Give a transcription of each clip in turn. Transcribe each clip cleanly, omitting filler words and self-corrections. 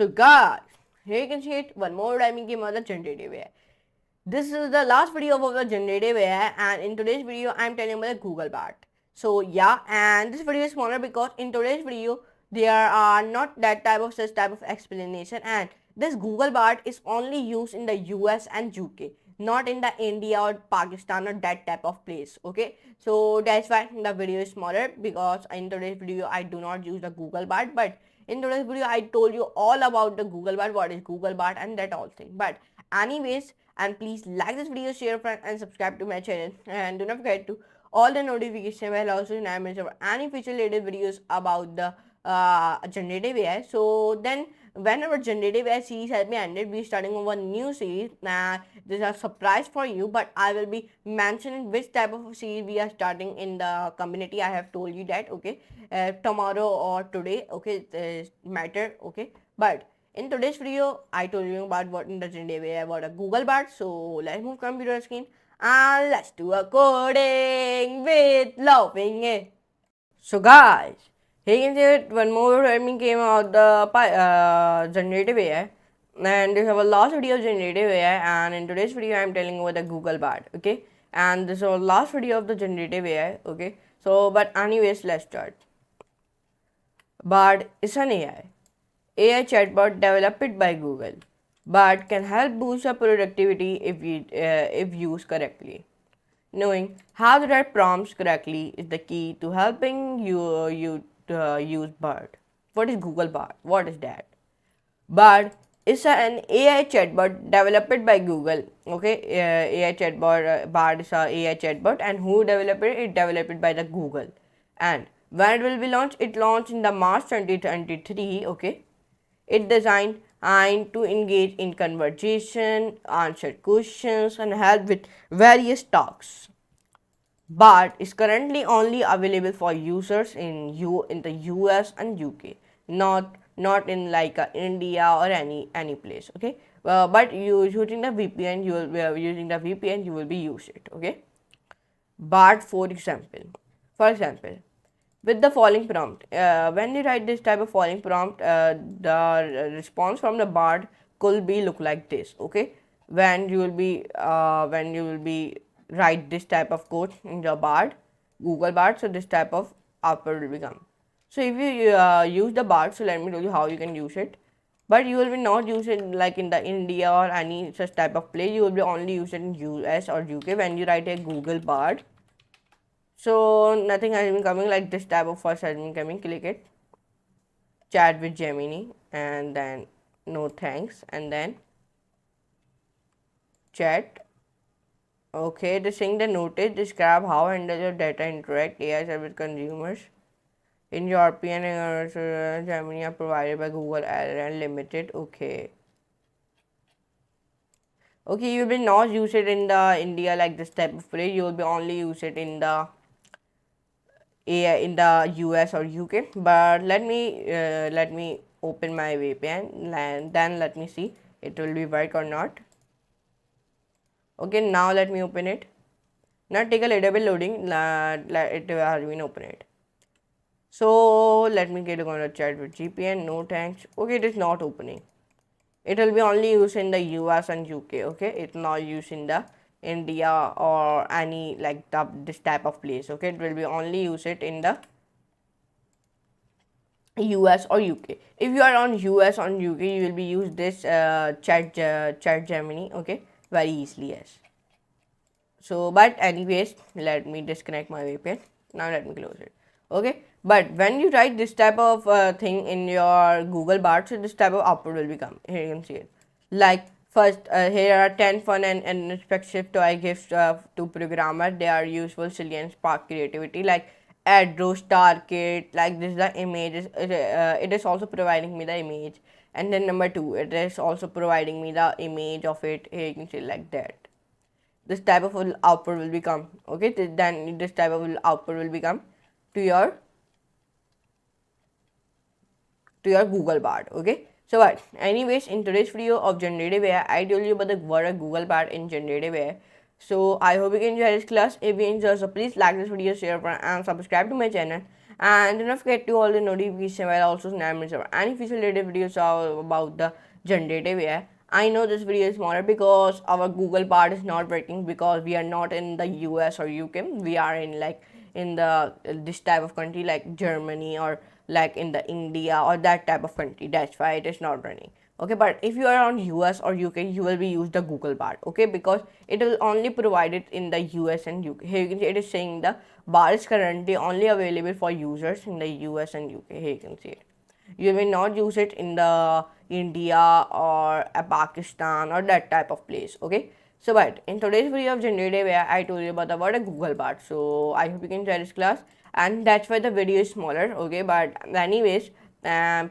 So guys, here you can see it, one more timing game of the generative AI. This is the last video of the generative AI, and in today's video I am telling about the Google Bard. So yeah, and this video is smaller because in today's video there are not that such type of explanation, and this Google Bard is only used in the US and UK, not in the India or Pakistan or that type of place. Okay, so that's why the video is smaller, because in today's video I do not use the Google Bard, but in today's video I told you all about the Google Bard, what is Google Bard and that all thing. But anyways, and please like this video, share, friend, and subscribe to my channel, and do not forget to all the notification bell also to not miss any future related videos about the generative AI. So then when our generative AI series has been ended, we are starting over a new series. This is a surprise for you, but I will be mentioning which type of series we are starting in the community. I have told you that, okay, tomorrow or today, okay, matter, okay. But in today's video, I told you about what in the generative AI, about a Google Bard. So let's move computer screen and let's do a coding with loving. So guys, here you can see it, one more admin came out the generative AI, and this is our last video of generative AI, and in today's video I am telling you about the Google Bard, okay, and this is our last video of the generative AI, okay. So but anyways, let's start. Bard is an AI chatbot developed by Google. Bard can help boost your productivity if used correctly. Knowing how to write prompts correctly is the key to helping you use Bard. What is Google Bard? What is that? Bard is an AI chatbot developed by Google. Okay, AI chatbot, Bard is a AI chatbot, and who developed it? It developed by the Google. And when it will be launched? It launched in the March 2023. Okay, it designed and to engage in conversation, answer questions, and help with various tasks. But is currently only available for users in the US and UK, not in like India or any place. Okay, but you using the VPN, you will be using the VPN, you will be use it. Okay, but for example, with the following prompt, when you write this type of following prompt, the response from the Bard could be look like this. Okay, when you will be write this type of code in the Bard, Google Bard, so this type of output will become. So if you use the Bard, so let me tell you how you can use it. But you will be not use it like in the India or any such type of place. You will be only use it in US or UK when you write a Google Bard. So nothing has been coming, like this type of first has been coming. Click it, chat with Gemini, and then no thanks, and then chat. Okay, this thing the notice, describe how handle your data interact AI service consumers. In European Gemini are provided by Google and limited. Okay. Okay, you will not use it in the India like this type of phrase. You will be only use it in the US or UK. But let me open my VPN and then let me see it will be work or not. Okay, now let me open it. Now take a little bit loading. It has been opened. So let me get on a chat with GPN. No thanks. Okay, it is not opening. It will be only used in the US and UK. Okay, it's not used in the India or any like this type of place. Okay, it will be only use it in the US or UK. If you are on US or UK, you will be use this chat Gemini. Okay, very easily. Yes. So but anyways, let me disconnect my VPN. Now let me close it. Okay, but when you write this type of thing in your Google Bard, so this type of output will become. Here you can see it. Like first, here are 10 fun and inspective toy gifts to programmers. They are useful, silly, and spark creativity. Like add row star kit. Like this, the images. It is also providing me the image. And then number 2, it is also providing me the image of it. Here you can see like that. This type of output will become. Okay, then this type of output will become to your Google Bard. Okay, so but anyways, in today's video of generative AI, I told you about the word of Google Bard in generative AI. So I hope you can enjoy this class. If you enjoy, so please like this video, share, and subscribe to my channel, and do not forget to all the notification while also never miss out any future related videos about the generative AI. I know this video is smaller because our Google part is not working because we are not in the US or UK. We are in like in the this type of country like Germany or like in the India or that type of country. That's why it is not running. Okay, but if you are on US or UK, you will be use the Google part. Okay, because it will only provide it in the US and UK. Here you can see it is saying the bar is currently only available for users in the US and UK. Here you can see it. You may not use it in the India or Pakistan or that type of place. Okay, so but in today's video of generative AI, I told you about the word a Google part. So I hope you can try this class, and that's why the video is smaller. Okay, but anyways,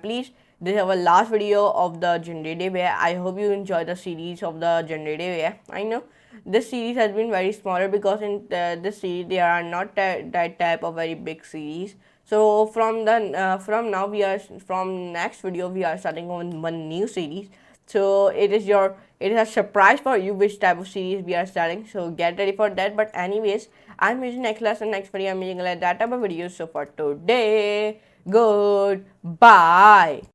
please, this is our last video of the generative AI. I hope you enjoy the series of the generative AI. I know this series has been very smaller because in this series there are not that type of very big series. So from now we are from next video we are starting on one new series. So it is a surprise for you which type of series we are starting. So get ready for that. But anyways, I'm using next class and next video I'm using like that type of videos. So for today, goodbye.